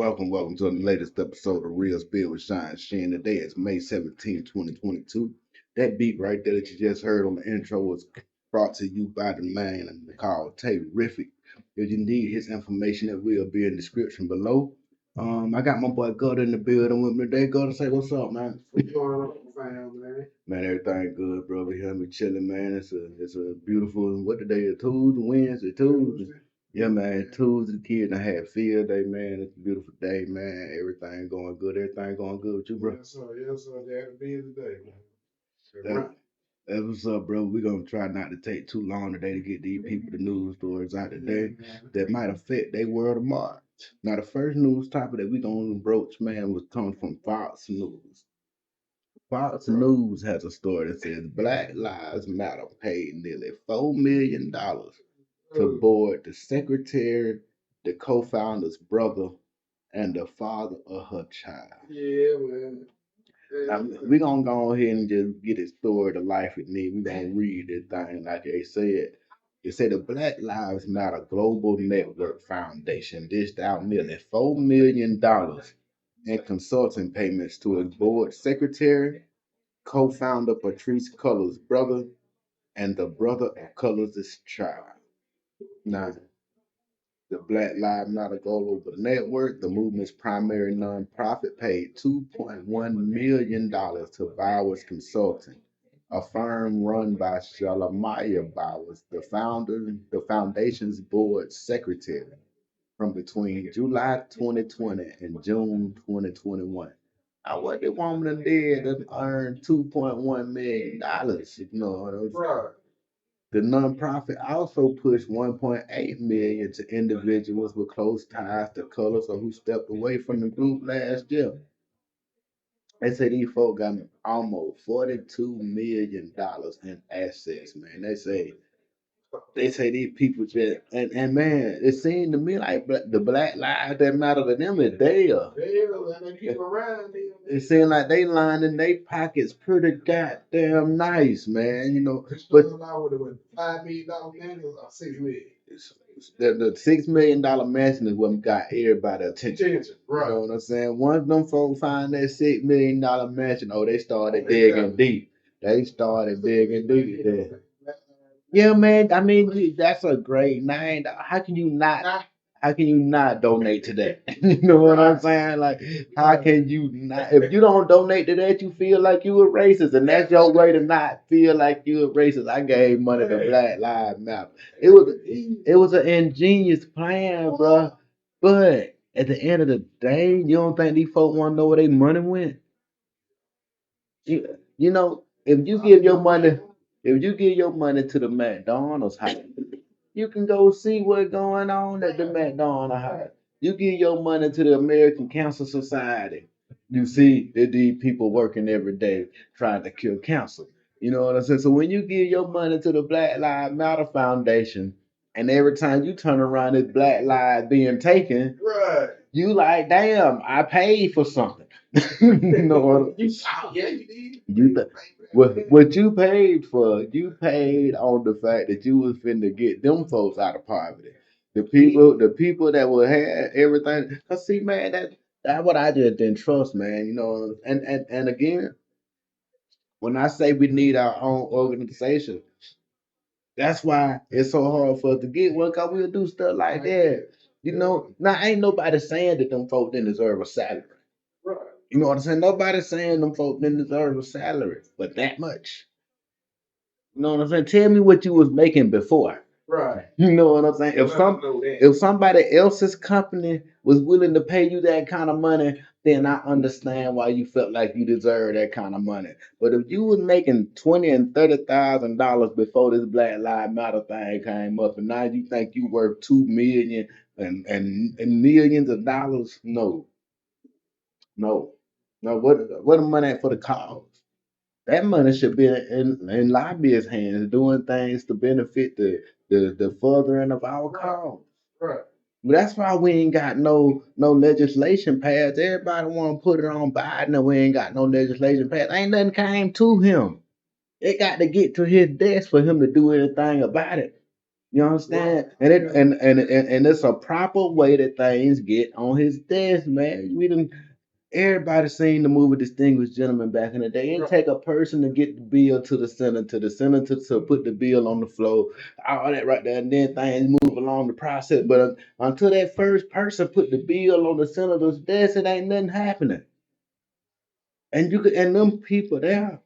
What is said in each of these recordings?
Welcome to the latest episode of Real Spill with Shyne. Today is May 17th, 2022. That beat right there that you just heard on the intro was brought to you by the man called Tayerific. If you need his information, it will be in the description below. I got my boy Gutta in the building with me today. Gutta, say what's up, man. What's going on, fam, man? Man, everything good, bro. We here, we chilling, man. It's a beautiful, what today is? Tuesday, Wednesday, Tuesday. Yeah, man. Tuesday, the kids I had field day, man. It's a beautiful day, man. Everything going good. Everything going good with you, bro. Yes, sir. Yes, sir. They had to be today, man. That's what's up, bro. We're gonna try not to take too long today to get these people the news stories out today that might affect their world tomorrow. Now, the first news topic that we gonna broach, man, was coming from Fox News. Fox News has a story that says Black Lives Matter paid nearly $4 million to board the secretary, the co-founder's brother, and the father of her child. Yeah, man. Now, we're gonna go ahead and just get it story to life it need. We're gonna read this thing like they said. It said the Black Lives Matter Global Network Foundation dished out nearly $4 million in consulting payments to its board secretary, co-founder Patrice Cullors' brother, and the brother of Cullors' child. Now, the Black Lives Matter Global Network, the movement's primary nonprofit, paid $2.1 million to Bowers Consulting, a firm run by Shalomaya Bowers, the foundation's board secretary, from between July 2020 and June 2021. Now, what the woman did that earned $2.1 million, you know, right. The nonprofit also pushed $1.8 million to individuals with close ties to Colors or who stepped away from the group last year. They say these folks got almost $42 million in assets, man. They say these people just and man, it seemed to me like the Black Lives that matter to them is there. It seemed like they lining their pockets pretty goddamn nice, man. You know, but $5 million or $6 million. The $6 million mansion is what got everybody attention. Right. You know what I'm saying? Once them folks find that $6 million mansion, they started digging deep. They started digging deep there. Yeah, man. I mean, that's a great name. How can you not? How can you not donate to that? You know what I'm saying? Like, how can you not? If you don't donate to that, you feel like you a racist, and that's your way to not feel like you a racist. I gave money to Black Lives Matter. It was an ingenious plan, bro. But at the end of the day, you don't think these folks want to know where their money went? You know, if you give your money to the McDonald's house, you can go see what's going on at the McDonald's house. You give your money to the American Cancer Society. You see that these people working every day trying to kill cancer. You know what I'm saying? So when you give your money to the Black Lives Matter Foundation, and every time you turn around, it's Black Lives being taken, right? You like, damn, I paid for something. You know what? Yeah, you did. What you paid for? You paid on the fact that you was finna get them folks out of poverty. The people that will have everything. Cause see, man, that what I just didn't trust, man. You know, and again, when I say we need our own organization, that's why it's so hard for us to get one. Cause we'll do stuff like that. You know, now ain't nobody saying that them folks didn't deserve a salary. Right. You know what I'm saying? Nobody's saying them folks didn't deserve a salary, but that much. You know what I'm saying? Tell me what you was making before. Right. You know what I'm saying? If somebody else's company was willing to pay you that kind of money, then I understand why you felt like you deserved that kind of money. But if you was making $20,000 and $30,000 before this Black Lives Matter thing came up, and now you think you worth $2 million and millions of dollars, no, no, no. What the money at for the cause? That money should be in lobbyists' hands doing things to benefit the furthering of our cause. Right. But that's why we ain't got no legislation passed. Everybody want to put it on Biden, and we ain't got no legislation passed. Ain't nothing came to him. It got to get to his desk for him to do anything about it. You understand? And it's a proper way that things get on his desk, man. We done Everybody seen the movie Distinguished Gentleman back in the day. It take a person to get the bill to the senator to put the bill on the floor, all that right there, and then things move along the process. But until that first person put the bill on the senator's desk, it ain't nothing happening. And them people there,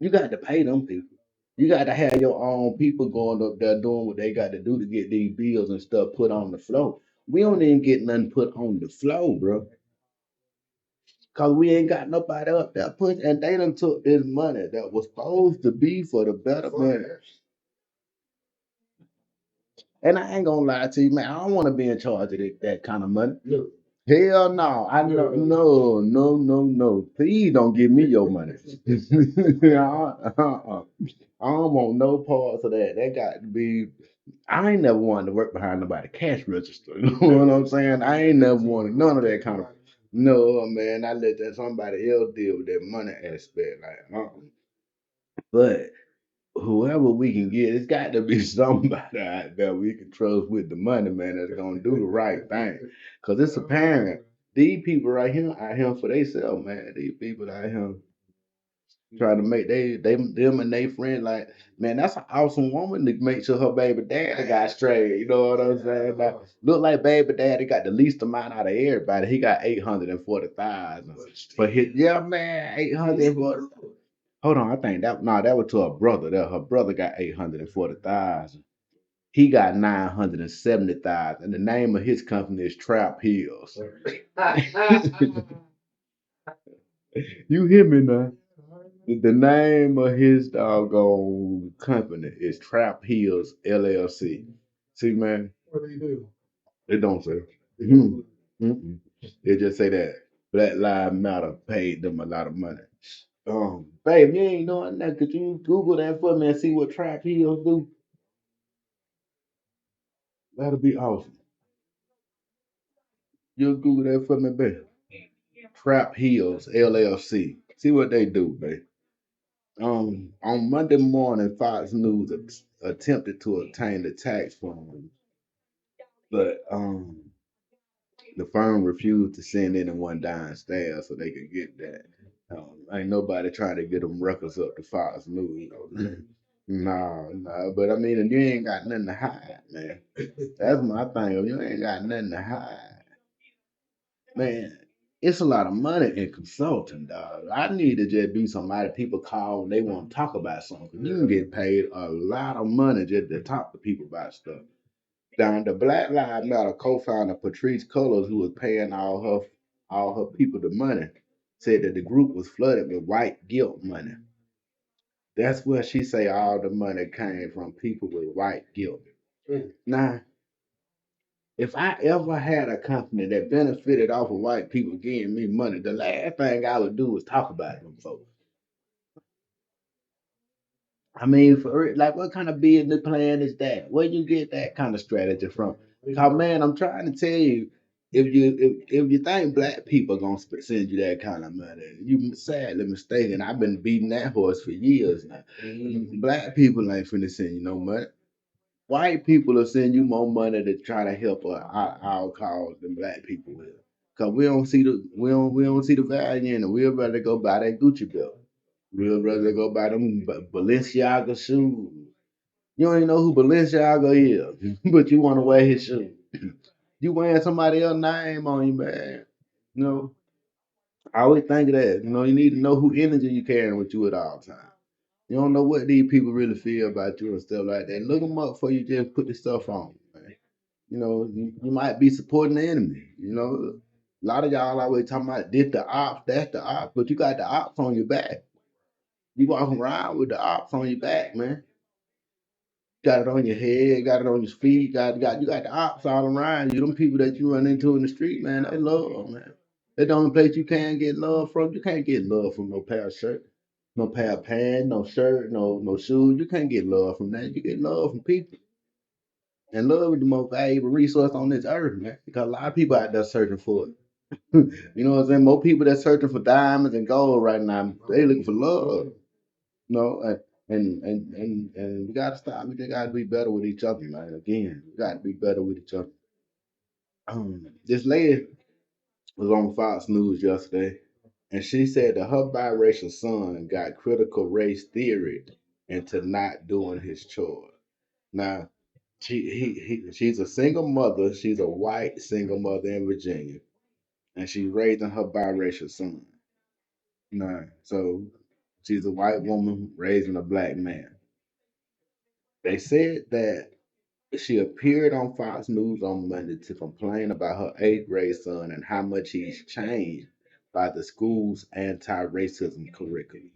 you got to pay them people. You got to have your own people going up there doing what they got to do to get these bills and stuff put on the floor. We don't even get nothing put on the floor, bro. Cause we ain't got nobody up there pushing, and they done took this money that was supposed to be for the betterment. And I ain't gonna lie to you, man. I don't want to be in charge of that kind of money. No. Hell no. I know, no. Please don't give me your money. I don't want no parts of that. That got to be. I ain't never wanted to work behind nobody cash register. You know what I'm saying? I ain't never wanted none of that kind of. No, man. I let that somebody else deal with that money aspect. But whoever we can get, it's got to be somebody out there we can trust with the money, man, that's gonna do the right thing. Cause it's apparent these people right here out here for themselves, man. These people out here trying to make them and they friend like, man, that's an awesome woman to make sure her baby daddy got straight. You know what I'm saying? Like, look like baby daddy got the least amount out of everybody. He got 840,000 for his man, 840. Hold on, I think that was to her brother. That her brother got 840,000. He got 970,000. And the name of his company is Trap Hills. You hear me now? The name of his doggone company is Trap Hills LLC. See, man, it don't say. Mm-mm. It just say that Black Lives Matter paid them a lot of money. Babe, you ain't doing that. Could you Google that for me and see what Trap Hills do? That'll be awesome. You'll Google that for me, babe. Trap Hills LLC. See what they do, babe. On Monday morning, Fox News attempted to obtain the tax form, but the firm refused to send anyone downstairs so they could get that. Ain't nobody trying to get them records up to Fox News. No. But I mean, if you ain't got nothing to hide, man. That's my thing. If you ain't got nothing to hide, man, it's a lot of money in consulting, dog. I need to just be somebody people call when they want to talk about something. You can get paid a lot of money just to talk to people about stuff. Down the Black Lives Matter co-founder Patrice Cullors, who was paying all her people the money, said that the group was flooded with white guilt money. That's where she say all the money came from people with white guilt. Now, if I ever had a company that benefited off of white people giving me money, the last thing I would do is talk about them folks. I mean, like, what kind of business plan is that? Where you get that kind of strategy from? Cause man, I'm trying to tell you, if you think black people gonna send you that kind of money, you sadly mistaken. I've been beating that horse for years now. Black people ain't finna send you no money. White people will send you more money to try to help our cause than black people will. Cause we don't see the value in it. We'd rather go buy that Gucci belt. We'd rather go buy them Balenciaga shoes. You don't even know who Balenciaga is, but you want to wear his shoes. You wearing somebody else's name on you, man. You know, I always think of that. You know, you need to know who energy you carrying with you at all times. You don't know what these people really feel about you and stuff like that. Look them up before you just put this stuff on, man. You know, you might be supporting the enemy. You know, a lot of y'all always talking about this the ops, that's the ops, but you got the ops on your back. You walking around with the ops on your back, man. Got it on your head, got it on your feet, you got the ops all around you. Them people that you run into in the street, man, they love, man. That's the only place you can get love from. You can't get love from no pair of shirt, no pair of pants, no shirt, no shoes. You can't get love from that. You get love from people. And love is the most valuable resource on this earth, man. Because a lot of people out there searching for it. You know what I'm saying? More people that searching for diamonds and gold right now. They looking for love. You know, And we gotta stop. We just gotta be better with each other, man. Again, we gotta be better with each other. This lady was on Fox News yesterday, and she said that her biracial son got critical race theory into not doing his chores. Now, she's a single mother. She's a white single mother in Virginia, and she's raising her biracial son. Nah, so she's a white woman raising a black man. They said that she appeared on Fox News on Monday to complain about her eighth grade son and how much he's changed by the school's anti-racism curriculum.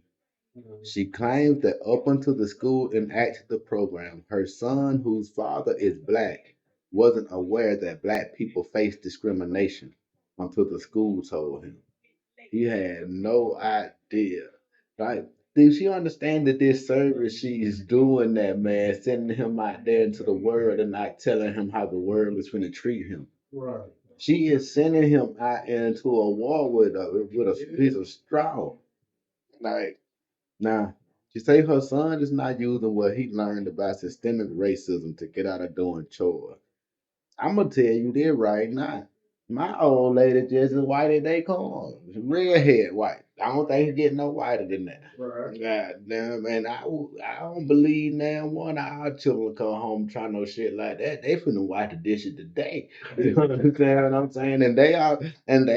She claims that up until the school enacted the program, her son, whose father is black, wasn't aware that black people face discrimination until the school told him. He had no idea. Like, did she understand that this service she's doing that, man, sending him out there into the world and not telling him how the world is going to treat him? Right. She is sending him out into a war with a piece of straw. Like, now, she say her son is not using what he learned about systemic racism to get out of doing chores. I'm gonna tell you this right now. My old lady just as white as they come. Redhead white. I don't think it's getting no whiter than that. Right. God damn, and I don't believe now one of our children come home trying no shit like that. They finna wipe the dishes today. You understand what I'm saying? And they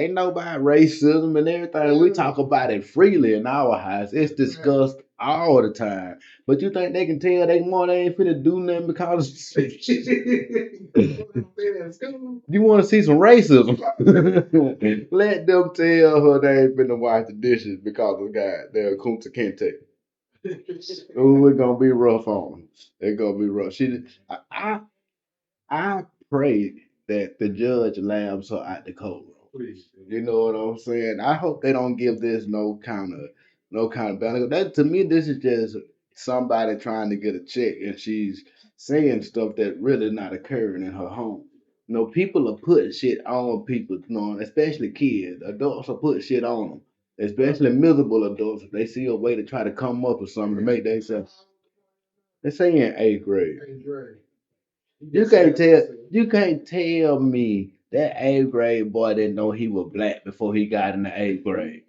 know about racism and everything. We talk about it freely in our house. It's discussed all the time. But you think they can tell they mom they ain't finna do nothing because you want to see some racism? Let them tell her they ain't finna wash the dishes because of goddamn Kunta Kinte. Oh, it's gonna be rough on them. It's gonna be rough. I pray that the judge lambs her out the courtroom. You know what I'm saying? I hope they don't give this no kind of benefit. That to me, this is just somebody trying to get a check, and she's saying stuff that really not occurring in her home. You know, people are putting shit on people, you know, especially kids. Adults are putting shit on them, especially miserable adults. If they see a way to try to come up with something to make themselves. They say in eighth grade. You can't tell me that eighth grade boy didn't know he was black before he got in the eighth grade.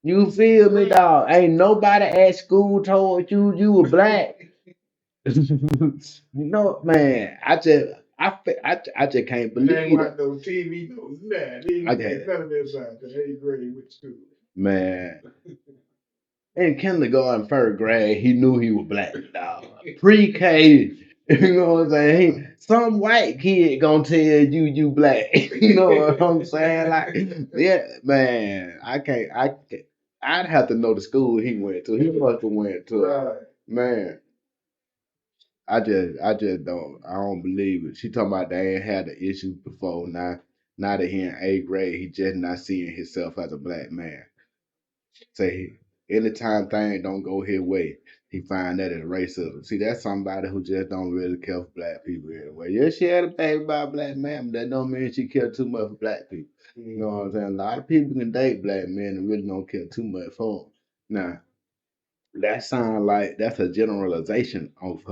You feel me, dog? Ain't nobody at school told you were black. No, man. I just can't believe ain't it. No TV, no nothing. They ain't none of this out the eighth grade with school. Man, in kindergarten, first grade, he knew he was black, dog. Pre-K, you know what I'm saying? Some white kid gonna tell you black. You know what I'm saying? Like, yeah, man, I'd have to know the school he went to. He must have went to, right. Man. I don't believe it. She talking about they ain't had the issue before. Now that he in eighth grade, he just not seeing himself as a black man. Say anytime things don't go his way, he find that as racism. See, that's somebody who just don't really care for black people anyway. Yeah, she had a baby by a black man, but that don't mean she care too much for black people. You know what I'm saying? A lot of people can date black men and really don't care too much for them. Now, that sounds like that's a generalization of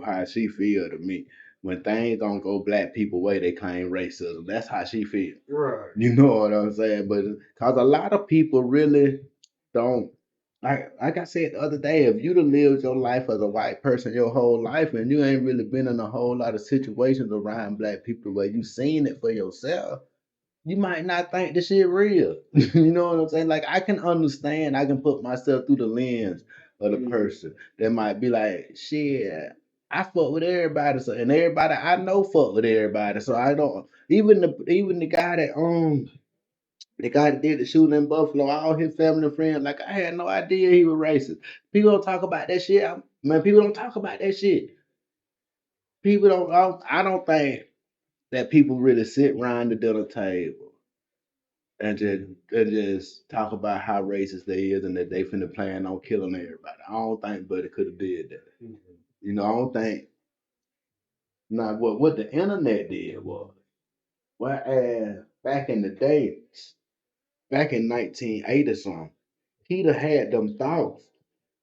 how she feel to me. When things don't go black people way, they claim racism. That's how she feel. Right. You know what I'm saying? But cause a lot of people really don't like I said the other day, if you'd have lived your life as a white person your whole life and you ain't really been in a whole lot of situations around black people where you seen it for yourself, you might not think this shit real. You know what I'm saying? Like I can understand, I can put myself through the lens of the person that might be like, shit, I fuck with everybody, so and everybody I know fuck with everybody. So I don't even the guy that did the shooting in Buffalo, all his family and friends, like I had no idea he was racist. People don't talk about that shit. Man, people don't talk about that shit. People don't I don't think that people really sit around the dinner table and just talk about how racist they is and that they finna plan on killing everybody. I don't think Buddy could have did that. You know, I don't think not what the internet did was back in the day, back in 1980 something, he'd have had them thoughts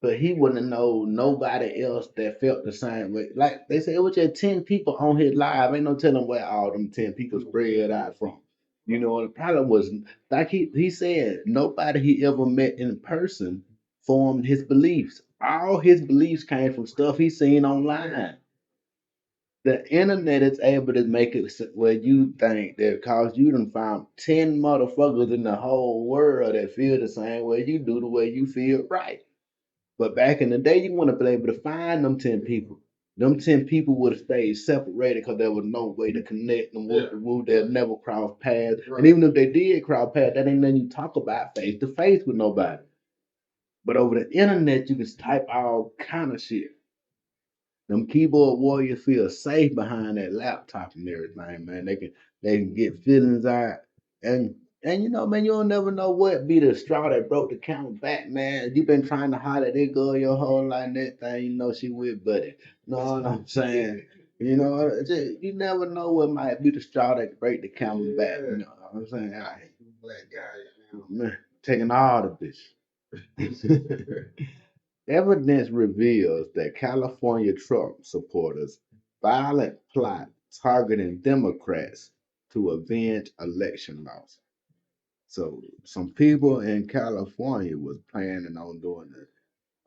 but he wouldn't know nobody else that felt the same way. Like they said, it was just 10 people on his live. Ain't no telling where all them 10 people spread out from. You know, the problem was, like he said, nobody he ever met in person formed his beliefs. All his beliefs came from stuff he seen online. The internet is able to make it where you think that cause you done found 10 motherfuckers in the whole world that feel the same way you do, the way you feel right. But back in the day, you want to be able to find them 10 people. Them 10 people would have stayed separated because there was no way to connect them with the root. They'll never cross paths. Right. And even if they did cross paths, that ain't nothing you talk about face to face with nobody. But over the internet, you can type all kind of shit. Them keyboard warriors feel safe behind that laptop and everything, man. They can get feelings out. And you know, man, you'll never know what be the straw that broke the camel back, man. You been trying to holler at that girl your whole life and that thing, you know she with buddy. Know what I'm saying? You know, you never know what might be the straw that break the camel back. You know what I'm saying? I hate you black guys, man. Taking all the bitch. Evidence reveals that California Trump supporters violent plot targeting Democrats to avenge election loss. So some people in California was planning on doing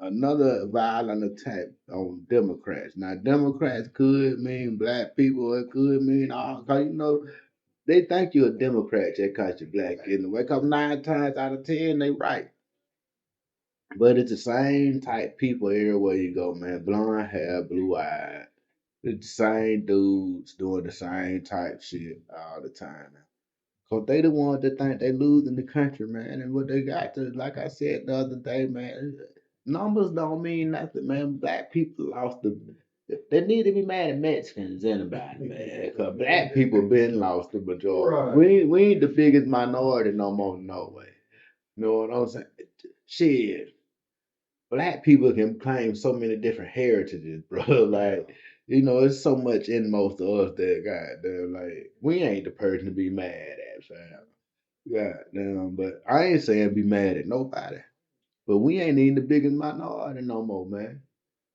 another violent attack on Democrats. Now Democrats could mean black people, it could mean all, cause you know they think you're a Democrat just cause you're black. In the wake up 9 times out of 10, they right. But it's the same type people everywhere you go, man. Blonde hair, blue eyes. It's the same dudes doing the same type shit all the time. Cause they the ones that think they losing the country, man. And what they got to, like I said the other day, man, numbers don't mean nothing, man. Black people lost the. They need to be mad at Mexicans, anybody, man. Cause black people been lost the majority. Right. We ain't the biggest minority no more, no way. You know what I'm saying? Shit, black people can claim so many different heritages, bro. Like, you know, it's so much in most of us that goddamn, like, we ain't the person to be mad at, fam. Goddamn, but I ain't saying be mad at nobody. But we ain't even the biggest minority no more, man.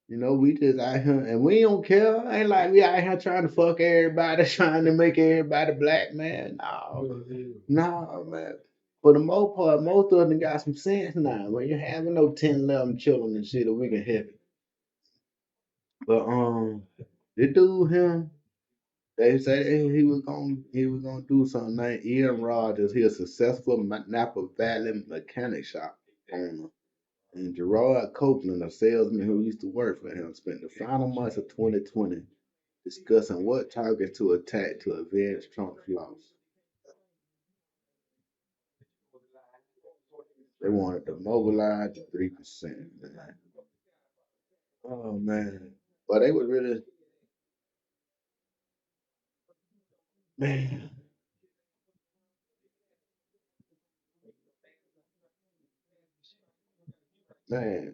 You know, we just out here and we don't care. Ain't like we out here trying to fuck everybody, trying to make everybody black, man. No. No, man. For the most part, most of them got some sense now. When you're having no 10, 11 children and shit, that we can help it. But the dude him, they say he was gonna do something named Ian Rogers. He a successful Napa Valley mechanic shop owner. And Gerard Copeland, a salesman who used to work for him, spent the final months of 2020 discussing what targets to attack to avenge Trump's loss. They wanted to mobilize the 3%. Man. Oh man. But they was really, man, man.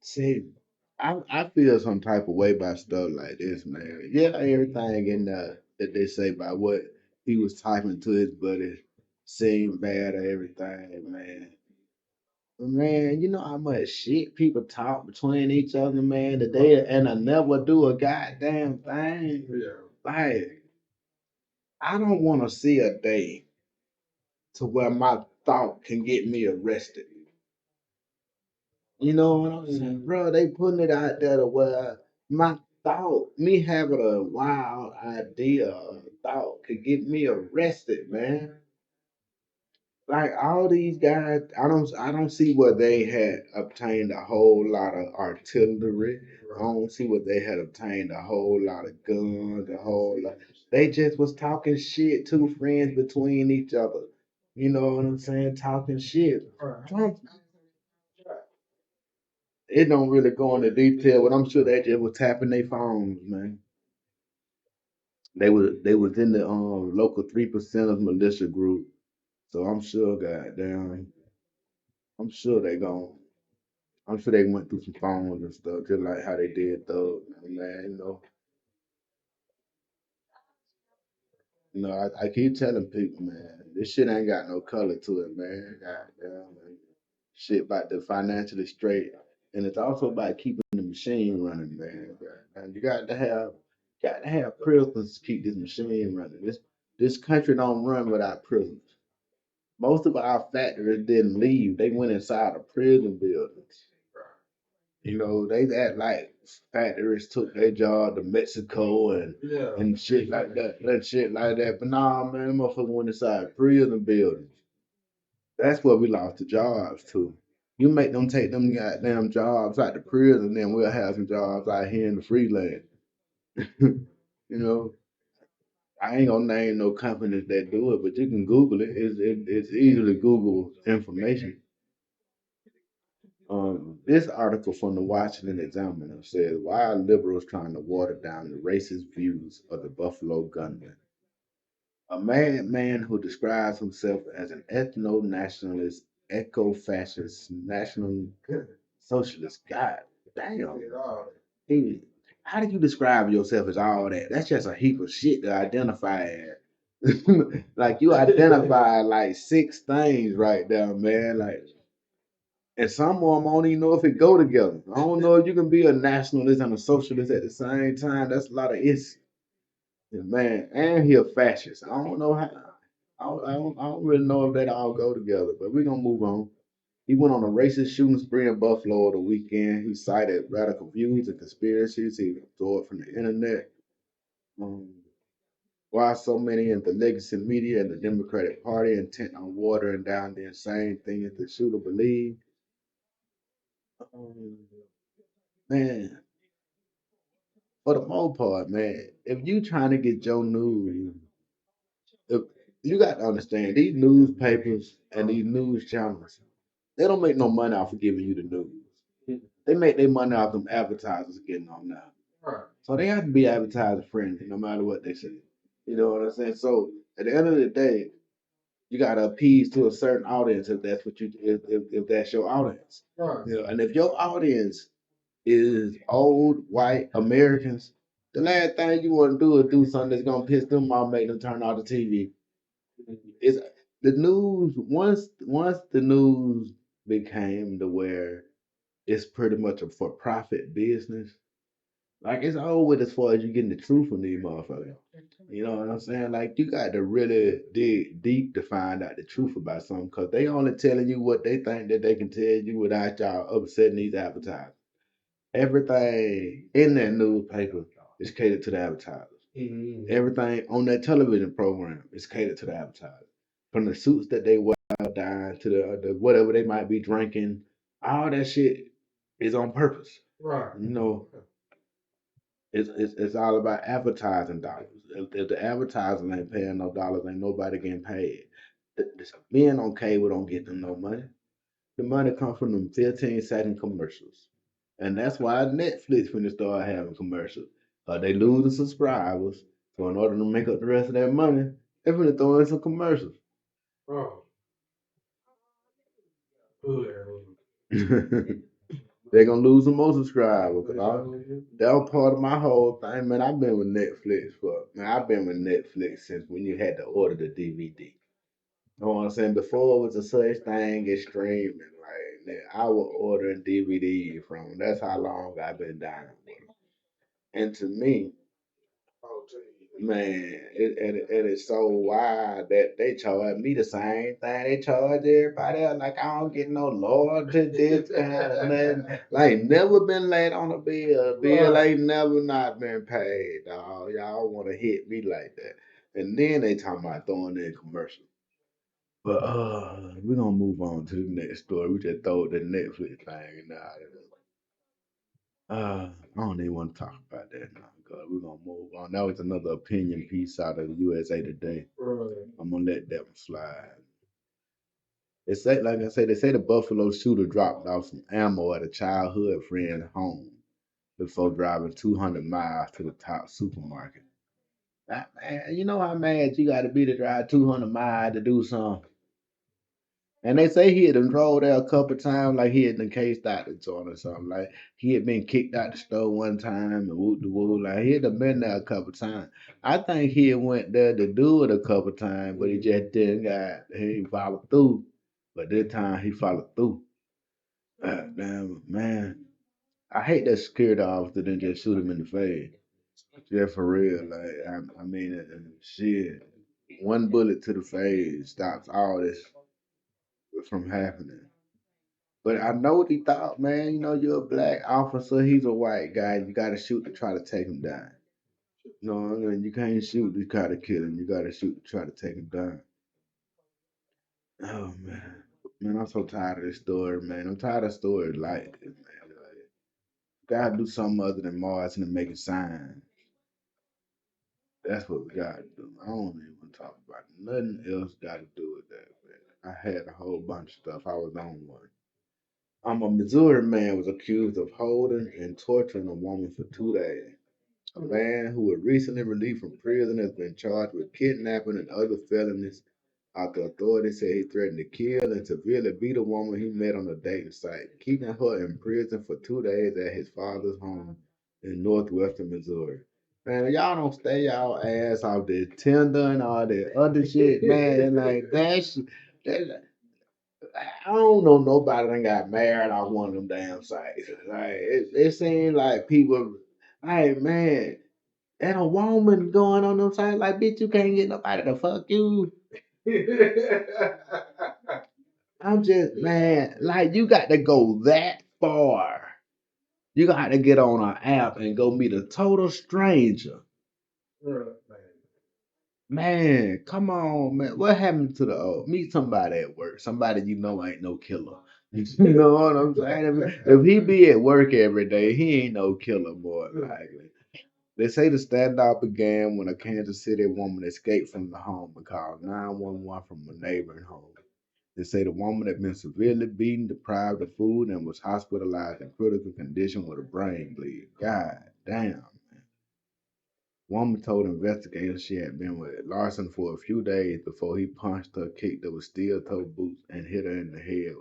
See, I feel some type of way about stuff like this, man. Yeah, everything in that they say about what he was typing to his buddy seemed bad or everything, man. But man, you know how much shit people talk between each other, man, today and I never do a goddamn thing. Yeah. Like, I don't want to see a day to where my thought can get me arrested. You know what I'm saying, bro? They putting it out there to where my thought, me having a wild idea or thought, could get me arrested, man. Like all these guys, I don't see where they had obtained a whole lot of artillery. I don't see what they had obtained a whole lot of guns, a whole lot. They just was talking shit, two friends between each other. You know what I'm saying? Talking shit. Trump, it don't really go into detail, but I'm sure they just was tapping their phones, man. They was in the local 3% of militia group. So I'm sure, goddamn, I'm sure they gon' I'm sure they went through some phones and stuff, just like how they did though, man. I keep telling people, man, this shit ain't got no color to it, man. Goddamn, man. shit about the financially straight, and it's also about keeping the machine running, man. And you got to have prisons to keep this machine running. This country don't run without prisons. Most of our factories didn't leave; they went inside of prison buildings. They act like factories took their job to Mexico and shit like that. But nah, man, motherfucker went inside prison buildings. That's where we lost the jobs to. You make them take them goddamn jobs out the prison, then we'll have some jobs out here in the free land. you know, I ain't gonna name no companies that do it, but you can Google it. It's easily Google information. This article from the Washington Examiner says, "Why are liberals trying to water down the racist views of the Buffalo gunman?" A madman who describes himself as an ethno-nationalist, eco-fascist, national socialist. God damn. He, how do you describe yourself as all that? That's just a heap of shit to identify as. Like you identify like six things right there, man. Like, and some of them I don't even know if it go together. I don't know if you can be a nationalist and a socialist at the same time. That's a lot of issues. Man, and he a fascist. I don't know how. I don't really know if that all go together, but we're gonna move on. He went on a racist shooting spree in Buffalo over the weekend. He cited radical views and conspiracies he absorbed from the internet. Um, why so many in the legacy media and the Democratic Party intent on watering down the insane things the shooter believed? Um, man, for the most part, man, if you trying to get your news, if you got to understand these newspapers and these news channels, they don't make no money off of giving you the news. They make their money off them advertisers getting on now. So they have to be advertiser friendly no matter what they say. You know what I'm saying? So at the end of the day, you gotta appease to a certain audience if that's what if that's your audience. And if your audience is old white Americans, the last thing you want to do is do something that's gonna piss them off, make them turn off the TV. It's the news once the news became to where it's pretty much a for profit business. Like it's over as far as you getting the truth from these motherfuckers. You know what I'm saying? Like you got to really dig deep to find out the truth about something because they only telling you what they think that they can tell you without y'all upsetting these advertisers. Everything in that newspaper is catered to the advertisers. Everything on that television program is catered to the advertisers. From the suits that they wear down to the whatever they might be drinking, all that shit is on purpose. You know, it's all about advertising dollars. If the advertising ain't paying no dollars, ain't nobody getting paid. The men on cable don't get them no money. The money comes from them 15-second commercials. And that's why Netflix when they start having commercials. They losing subscribers. So in order to make up the rest of that money, they're gonna throw in some commercials. They're gonna lose some more subscribers. That was part of my whole thing, man. I've been with Netflix since when you had to order the DVD. You know what I'm saying? Before it was a such thing as streaming. Like man, I was ordering DVD from 'em. That's how long I've been down with 'em. And to me, man, it is so wild that they charge me the same thing they charge everybody else. Like I don't get no loyalty discount or nothing. Like never been late on a bill. Bill ain't never not been paid, dog. Y'all want to hit me like that. And then they talking about throwing in commercials. But we're gonna move on to the next story. We just throw the Netflix thing now. I don't even want to talk about that now because we're gonna move on. That was another opinion piece out of the USA Today. I'm gonna let that one slide. They say, like I said, they say the Buffalo shooter dropped off some ammo at a childhood friend's home before driving 200 miles to the top supermarket. Man, you know how mad you got to be to drive 200 miles to do something. And they say he had done drove there a couple times, like he had done cased out the joint or something. Like he had been kicked out the store one time and whoop the woo. Like he had done been there a couple times. I think he had went there to do it a couple times, but he just didn't got he followed through. But this time he followed through. Damn, man. I hate that security officer didn't just shoot him in the face. Yeah, for real. Like, I mean, shit. One bullet to the face stops all this from happening. But I know what he thought, man. You know, you're a black officer. He's a white guy. You got to shoot to try to take him down. No, I mean, you can't shoot to try to kill him. You got to shoot to try to take him down. Oh, man. Man, I'm so tired of this story, man. I'm tired of stories like this, man. Like, gotta do something other than marching and making signs. That's what we gotta do. I don't even talk about nothing else got to do with that, man. I had a whole bunch of stuff. I was on one. A Missouri man was accused of holding and torturing a woman for 2 days. A man who was recently released from prison has been charged with kidnapping and other felonies after authorities said he threatened to kill and severely beat a woman he met on a dating site, keeping her in prison for 2 days at his father's home in northwestern Missouri. Man, y'all don't stay y'all ass off the Tinder and all that other shit, man. Like that, I don't know nobody that got married off one of them damn sites. Like it seems like people, like man, and a woman going on them sites like, bitch, you can't get nobody to fuck you. I'm just man, like you got to go that far. You got to get on an app and go meet a total stranger. Man, come on, man. What happened to the meet somebody at work? Somebody you know ain't no killer. You know what I'm saying? If he be at work every day, he ain't no killer, boy. Likely. They say the standoff began when a Kansas City woman escaped from the home and called 911 from a neighboring home. They say the woman had been severely beaten, deprived of food, and was hospitalized in critical condition with a brain bleed. God damn. Woman told investigators she had been with Larson for a few days before he punched her, kicked her with steel-toe boots, and hit her in the head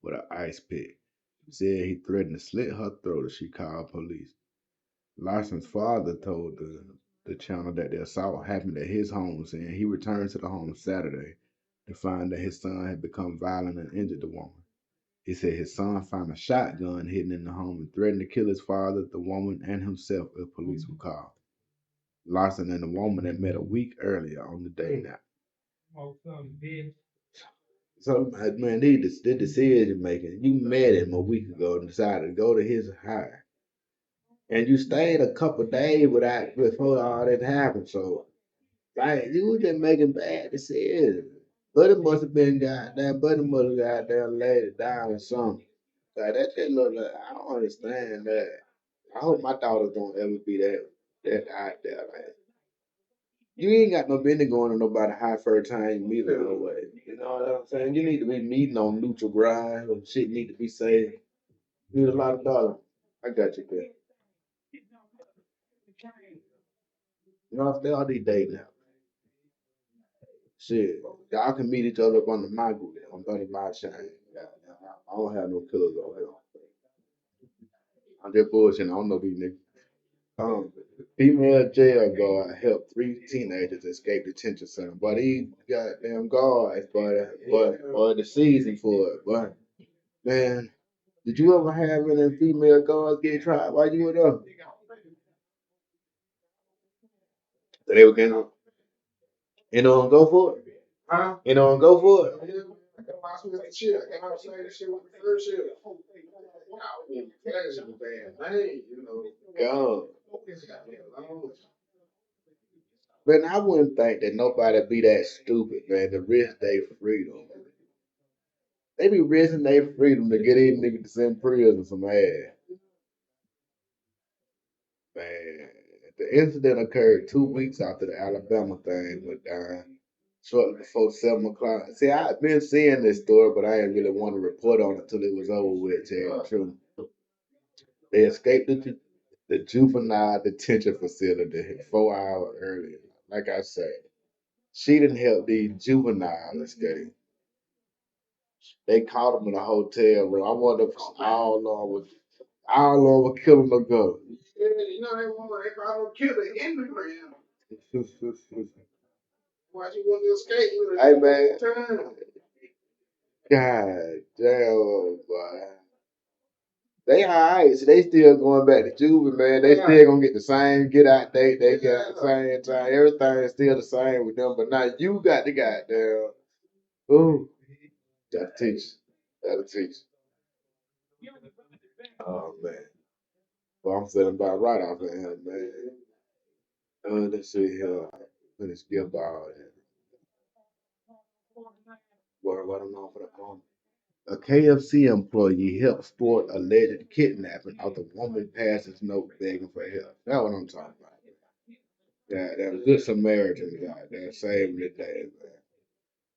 with an ice pick. She said he threatened to slit her throat if she called police. Larson's father told the channel that the assault happened at his home, saying he returned to the home Saturday to find that his son had become violent and injured the woman. He said his son found a shotgun hidden in the home and threatened to kill his father, the woman, and himself if police were called. Larson and the woman had met a week earlier on the day now. So, man, the decision making. You met him a week ago and decided to go to his house. And you stayed a couple days without before all that happened. So, like, you was just making bad decisions. Buddy must have been goddamn, Buddy must have goddamn laid it down or something. Like, that just look like, I don't understand that. I hope my daughters don't ever be that out there. Like, you ain't got no business going to nobody high first time you meet them no way. You know what I'm saying? You need to be meeting on neutral ground and shit need to be said. You need a lot of dollars. I got you, girl. You know, they all these days now. Shit. Y'all can meet each other up under my group, under my shine. Yeah, I don't have no killers on here. I'm just bullshitting. I don't know these niggas. Female jail guard helped three teenagers escape detention center. But these goddamn guards, but the season for it, but man, did you ever have any female guards get tried while you were there? So they were gonna, go for it. Huh? Go for it. I got my shit. I got my same shit with the first shit. God. Man, I wouldn't think that nobody be that stupid, man, to risk their freedom. They be risking their freedom to get these niggas to send prison some ass. Man, the incident occurred 2 weeks after the Alabama thing went down, shortly before 7 o'clock. See, I've been seeing this story, but I didn't really want to report on it until it was over with. Tell you the truth, they escaped the juvenile detention facility 4 hours earlier. Like I said, she didn't help these juveniles escape. They caught them in a hotel room. I wonder if all over killing the girl. Yeah, you know they probably kill the in the ground. Why you want to escape with her? Hey man, God damn, boy. They alright, so they still going back to juvie, man. They still gonna get the same get out date. They got the same time. Everything is still the same with them. But now you got the goddamn. Ooh, gotta teach. Gotta teach. Oh man. Well, I'm feeling about right off of him, man. Let's see here. Finish gift all that. What I'm on for the moment. A KFC employee helped thwart alleged kidnapping after woman passes note begging for help. That's what I'm talking about. That good Samaritan guy that saved the day, man.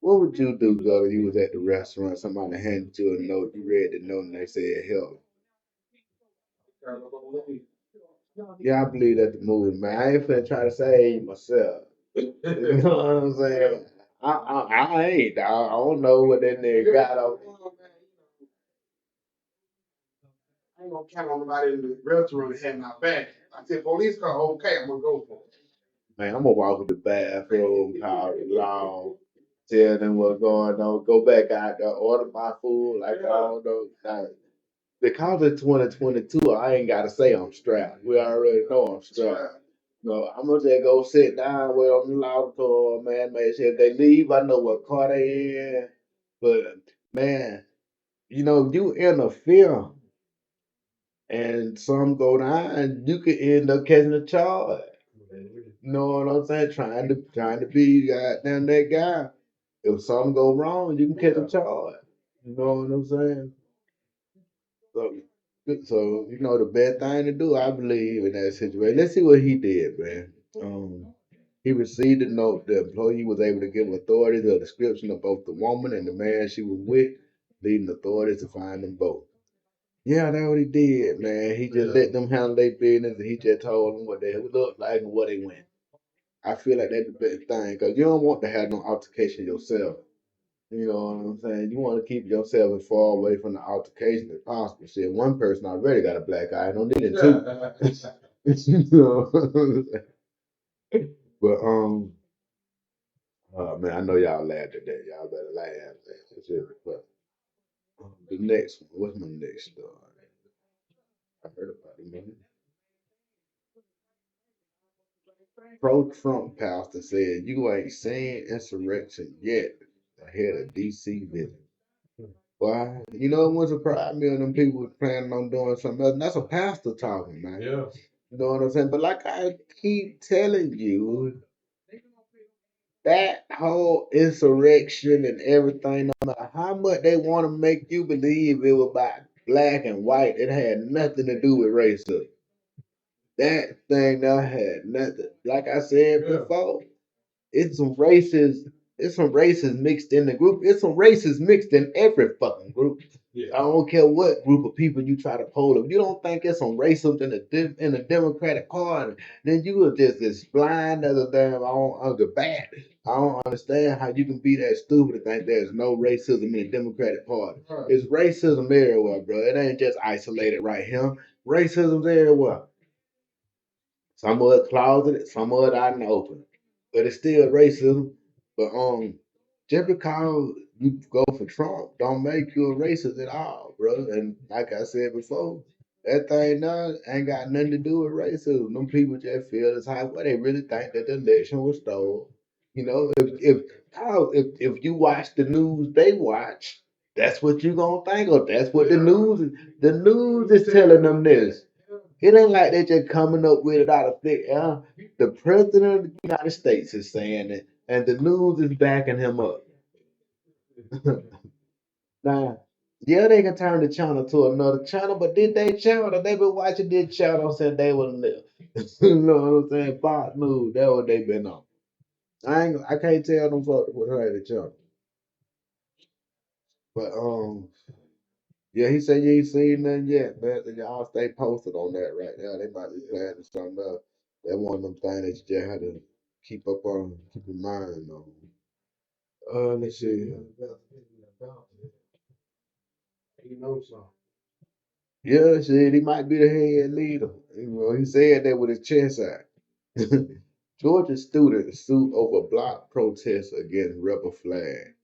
What would you do, though, if you was at the restaurant, somebody handed you a note, you read the note and they said help? Yeah, I believe that the movie, man. I ain't finna try to save myself. You know what I'm saying? I ain't. I don't know what that nigga got on. I ain't gonna count on nobody in the restaurant to have my back. I said, police car, okay, I'm gonna go for it. Man, I'm gonna walk to the bathroom, call the law, tell them what's going on, go back out there, order my food, like I don't know. Nah, because it's 2022, I ain't gotta say I'm strapped. We already know I'm strapped. No, I'm gonna just go sit down with on the law tour, man. Make sure if they leave, I know what car they in. But man, you interfere and some go down, you could end up catching a charge. You know what I'm saying? Trying to be goddamn that guy. If something go wrong, you can catch a charge. You know what I'm saying? So, the best thing to do, I believe, in that situation. Let's see what he did, man. He received a note. The employee was able to give authorities a description of both the woman and the man she was with, leading authorities to find them both. Yeah, that's what he did, man. He just let them handle their business, and he just told them what they looked like and where they went. I feel like that's the best thing, because you don't want to have no altercation yourself. You know what I'm saying? You want to keep yourself as far away from the altercation as possible. Shit, one person already got a black eye. Don't need it two. You know? But oh man, I know y'all laughed at that. Y'all better laugh at that. But the next one, what's my next story? I heard about it, man. Pro-Trump pastor said you ain't seen insurrection yet ahead of DC visit. Why? It wouldn't surprise me if them people was planning on doing something else. And that's a pastor talking, man. Yeah. You know what I'm saying? But like I keep telling you, that whole insurrection and everything, no matter how much they want to make you believe it was about black and white, it had nothing to do with racism. That thing that had nothing. Like I said before, it's some races. It's some races mixed in the group. It's some races mixed in every fucking group. Yeah. I don't care what group of people you try to poll. If you don't think it's some racism in the Democratic Party, then you are just as blind as a damn on the bat. I don't understand how you can be that stupid to think there's no racism in the Democratic Party. Right. It's racism everywhere, bro. It ain't just isolated right here. Racism's everywhere. Some of it closeted, some of it out in the open. But it's still racism. But just because you go for Trump don't make you a racist at all, bro. And like I said before, that thing done ain't got nothing to do with racism. Them people just feel this high where they really think that the election was stolen. If you watch the news they watch, that's what you gonna think of. That's what the news is telling them this. It ain't like they just coming up with it out of thick air. The president of the United States is saying it, and the news is backing him up. Now, yeah, they can turn the channel to another channel, but did they channel? They been watching this channel since they was left. You know what I'm saying? Fox News, that's what they been on. I can't tell them folks what the channel. But yeah, he said you ain't seen nothing yet, man. So y'all stay posted on that right now. They might be planning something else. That's one of them things that you just have to keep in mind on. Let's see. Yeah, shit, he might be the head leader. He said that with his chest out. Georgia students sue over block protests against rebel flag.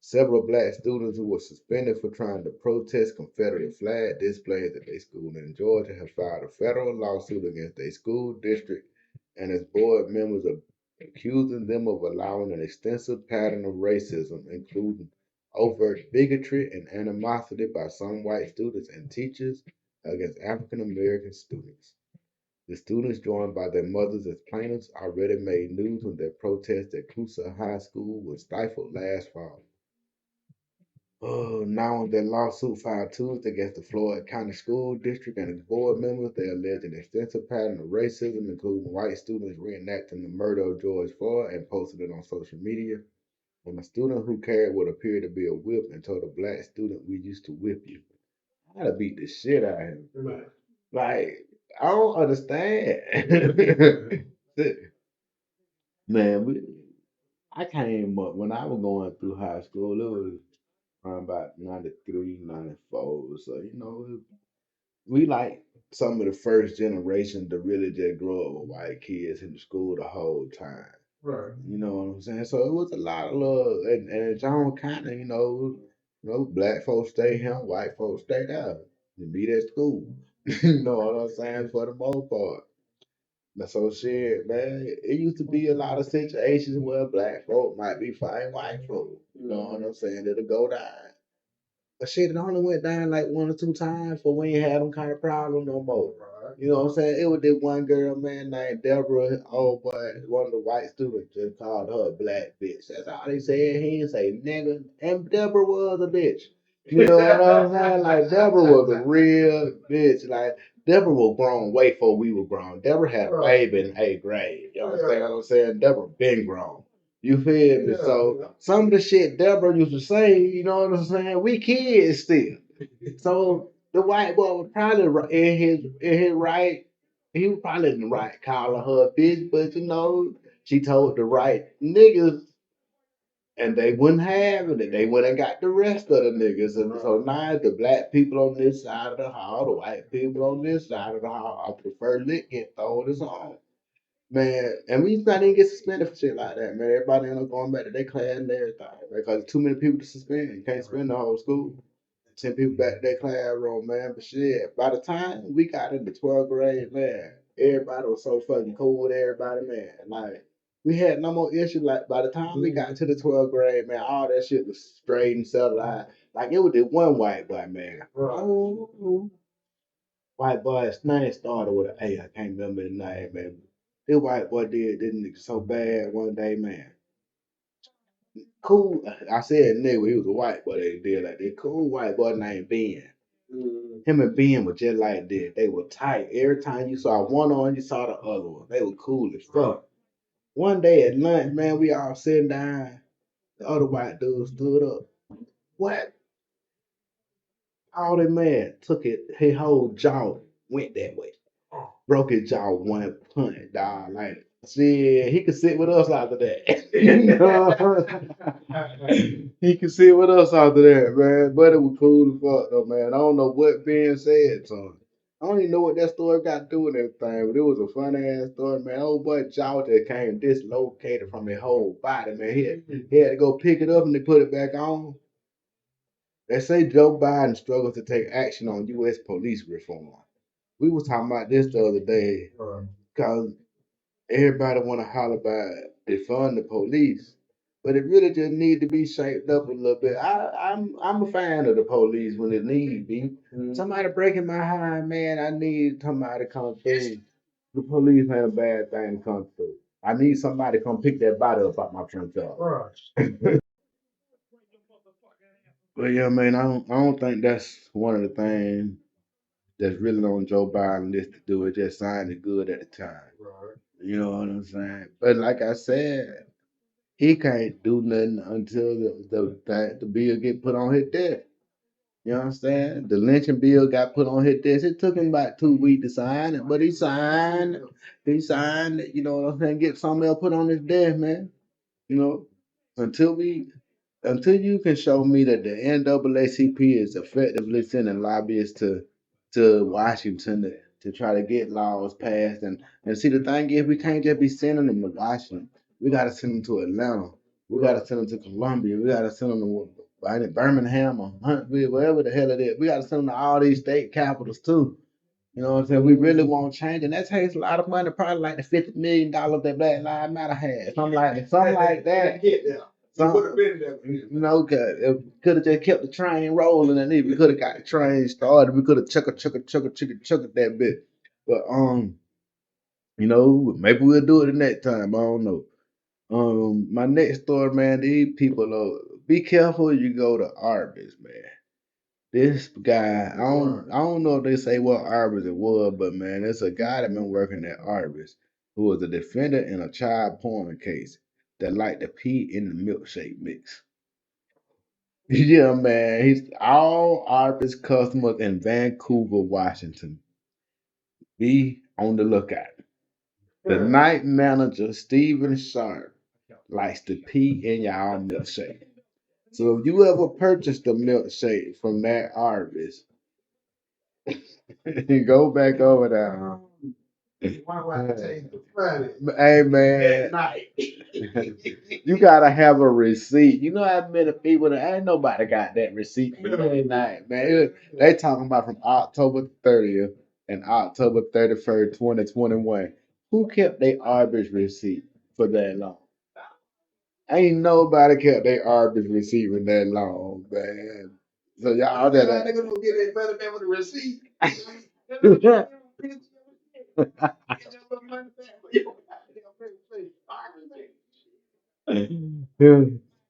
Several black students who were suspended for trying to protest Confederate flag displays at their school in Georgia have filed a federal lawsuit against their school district and its board members of accusing them of allowing an extensive pattern of racism, including overt bigotry and animosity by some white students and teachers against African American students. The students, joined by their mothers as plaintiffs, already made news when their protest at Coosa High School was stifled last fall. Now their lawsuit filed Tuesday against the Floyd County School District and its board members. They allege an extensive pattern of racism, including white students reenacting the murder of George Floyd and posted it on social media. When a student who carried what appeared to be a whip and told a black student, "We used to whip you," I gotta beat the shit out of him. Right. Like, I don't understand. Man, I came up when I was going through high school. It was around about 93, 94. So, we like some of the first generation to really just grow up with white kids in the school the whole time. Right. You know what I'm saying? So it was a lot of love. And John kind of, black folks stay here, white folks stay there. You meet at school. You know what I'm saying? For the most part. So shit, man, it used to be a lot of situations where black folk might be fighting white folk. You know what I'm saying? It'll go down. But shit, it only went down like one or two times for we ain't had them kind of problem no more. Right. You know what I'm saying? It was this one girl, man, named Deborah. Oh boy, one of the white students just called her a black bitch. That's all they said. He didn't say nigga. And Deborah was a bitch. You know what I'm saying? Like Deborah was a real bitch. Like Deborah was grown way before we were grown. Deborah had a baby in 8th grade. You understand what I'm saying? Deborah been grown. You feel me? So some of the shit Deborah used to say, you know what I'm saying? We kids still. So the white boy was probably in his right. He was probably in the right calling her a bitch, but she told the right niggas and they wouldn't have it. And they went and got the rest of the niggas. And so now the black people on this side of the hall, the white people on this side of the hall, I prefer lick get thrown this on. Man, and we used not even get suspended for shit like that, man. Everybody ended up going back to their class and everything, man, because too many people to suspend. You can't suspend the whole school. Send people back to their classroom, man. But shit, by the time we got into 12th grade, man, everybody was so fucking cool with everybody, man. Like, we had no more issues. Like, by the time we got to the 12th grade, man, all that shit was straight and settled out. Like, it was the one white boy, man. Oh, white boy, his name started with an A. I can't remember the name, man. This white boy did this nigga so bad one day, man. Cool. I said nigga, he was a white boy that did like that. Cool white boy named Ben. Him and Ben were just like that. They were tight. Every time you saw one on, you saw the other one. They were cool as fuck. One day at lunch, man, we all sitting down. The other white dude stood up. What? All that man took it, his whole jaw went that way. Broke his jaw one punch, dog. Like, see, he could sit with us after that. He could sit with us after that, man. But it was cool as fuck, though, man. I don't know what Ben said to him. I don't even know what that story got to do with everything, but it was a funny ass story, man. Old boy jaw just came dislocated from his whole body, man. He had to go pick it up and they put it back on. They say Joe Biden struggles to take action on U.S. police reform. We was talking about this the other day because everybody want to holler about defund the police, but it really just need to be shaped up a little bit. I'm a fan of the police when it need be. Somebody breaking my heart, man. I need somebody to come through. The police ain't a bad thing to come through. I need somebody to come pick that body up out my front yard. But yeah, man, I don't think that's one of the things that's really on Joe Biden list to do. It just sign it good at the time. Right. You know what I'm saying? But like I said, he can't do nothing until the bill get put on his desk. You know what I'm saying? The lynching bill got put on his desk. It took him about 2 weeks to sign it, but he signed it. He signed it. You know what I'm saying? Get something else put on his desk, man. You know, until we until you can show me that the NAACP is effectively sending lobbyists to Washington to try to get laws passed, and see the thing is we can't just be sending them to Washington. We gotta send them to Atlanta. We gotta send them to Columbia. We gotta send them to right in Birmingham or Huntsville, wherever the hell it is. We got to send them to all these state capitals too. You know what I'm saying? We really want change, and that takes a lot of money, probably like the $50 million that Black Lives Matter had, something like that. You know, could have just kept the train rolling, and if we could have got the train started, we could have chucka that bit. But you know, maybe we'll do it the next time. I don't know. My next story, man. These people, be careful. You go to Arby's, man. This guy, I don't know if they say what Arby's it was, but man, it's a guy that been working at Arby's who was a defendant in a child porn case that liked to pee in the milkshake mix. Yeah, man. He's all Arby's customers in Vancouver, Washington. Be on the lookout. The night manager, Steven Sharp, likes to pee in y'all milkshake. So if you ever purchased a milkshake from that Arby's, go back over there. Hey man, you gotta have a receipt. You know how many people ain't nobody got that receipt for that night, man. They talking about from October 30th and October 31st, 2021. Who kept their Arby's receipt for that long? Ain't nobody kept their Arby's receipt for that long, man. So y'all that they gonna get that money back with a receipt.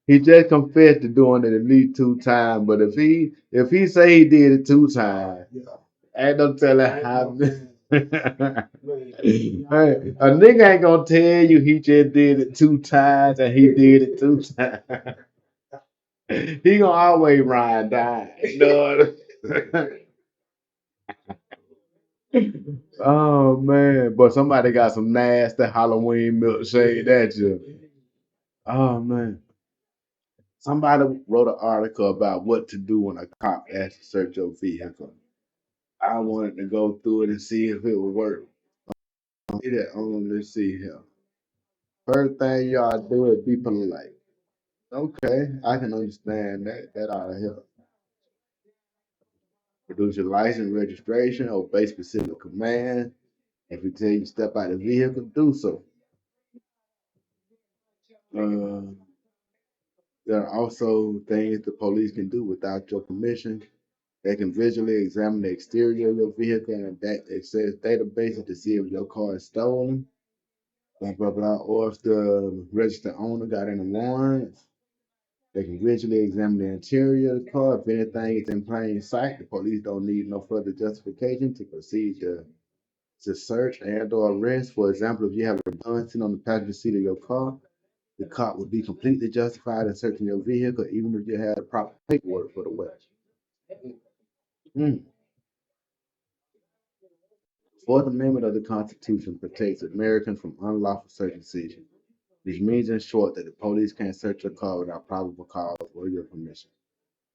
He just confessed to doing it at least 2 times, but if he say he did it 2 times, ain't no telling how. Hey, a nigga ain't gonna tell you he just did it 2 times and he did it 2 times. He gonna always ride down. You know what Oh man, but somebody got some nasty Halloween milkshake that you. Oh man. Somebody wrote an article about what to do when a cop asks to search your vehicle. I wanted to go through it and see if it would work. Let's see here. First thing y'all do is be polite. Okay, I can understand that. That ought to help. Produce your license, registration, obey specific commands. If you tell you to step out of the vehicle, do so. Uh, there are also things the police can do without your permission. They can visually examine the exterior of your vehicle and that access databases to see if your car is stolen, blah, blah, blah, or if the registered owner got any warrants. They can visually examine the interior of the car. If anything is in plain sight, the police don't need no further justification to proceed to search and or arrest. For example, if you have a gun sitting on the passenger seat of your car, the cop would be completely justified in searching your vehicle, even if you had the proper paperwork for the weapon. Mm. Fourth Amendment of the Constitution protects Americans from unlawful search and seizure, which means in short that the police can't search your car without probable cause or your permission.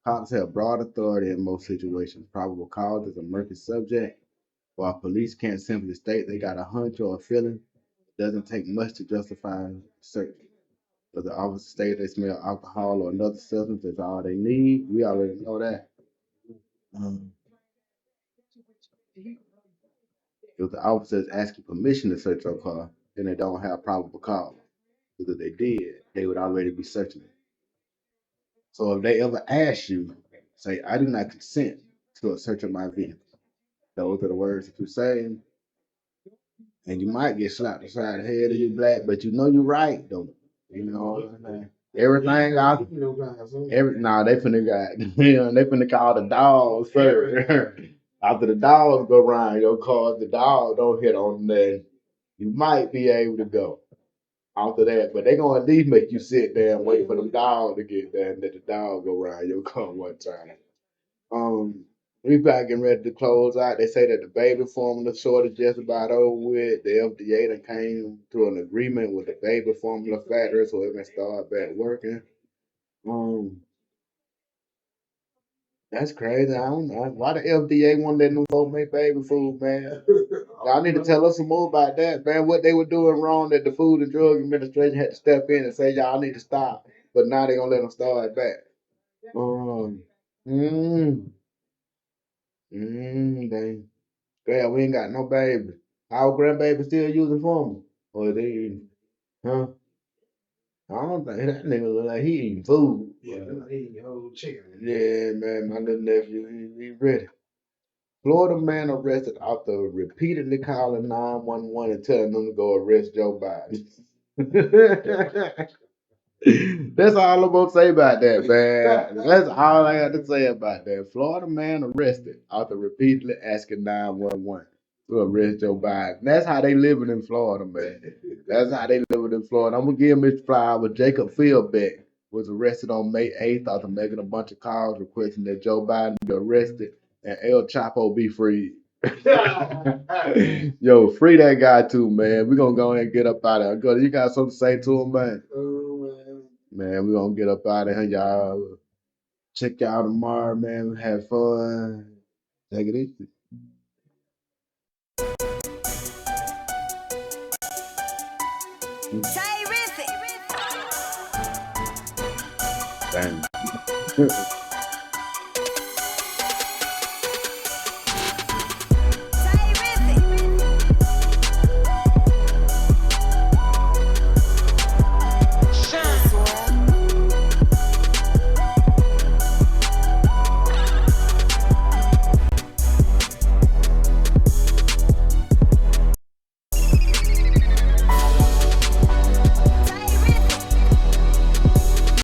Cops have broad authority in most situations. Probable cause is a murky subject. While police can't simply state they got a hunch or a feeling, it doesn't take much to justify search. If the officer states they smell alcohol or another substance, that's all they need. We already know that. Um, if the officer is asking permission to search your car, then they don't have probable cause. Because if they did, they would already be searching it. So if they ever ask you, say, I do not consent to a search of my vehicle. Those are the words that you say, and you might get slapped upside the head if you're black, but you know you're right though. You know what I'm saying? Everything out they finna got they finna call the dogs first. After the dogs go around your car, if the dog don't hit on nothing, you might be able to go after that. But they gonna at least make you sit there and wait for them dogs to get there and let the dog go around your car one time. Um, we about getting ready to close out. They say that the baby formula shortage just about over with. The FDA done came to an agreement with the baby formula factory, so it can start back working. Um, that's crazy. I don't know why the FDA won't let them folks make baby food, man. Y'all need to tell us some more about that, man. What they were doing wrong that the Food and Drug Administration had to step in and say y'all need to stop, but now they gonna let them start back. Dang. Glad we ain't got no baby. Our grandbaby still using formula. Or they eating, huh? I don't think that nigga look like he eating food. Yeah, he eating whole chicken. Yeah, man, my little nephew, he ready. Florida man arrested after repeatedly calling 911 and telling them to go arrest Joe Biden. That's all I'm gonna say about that, man. That's all I got to say about that. Florida man arrested after repeatedly asking 911 to arrest Joe Biden. That's how they living in Florida, man. That's how they living in Florida. I'm gonna give Mr. Flower. Jacob Fieldbeck was arrested on May 8th after making a bunch of calls requesting that Joe Biden be arrested and El Chapo be freed. Yo, free that guy too, man. We're gonna go ahead and get up out of here. You got something to say to him, man? Man, we're gonna get up out of here, y'all. Check y'all tomorrow, man. Have fun. Take it easy. Tayerific. Damn.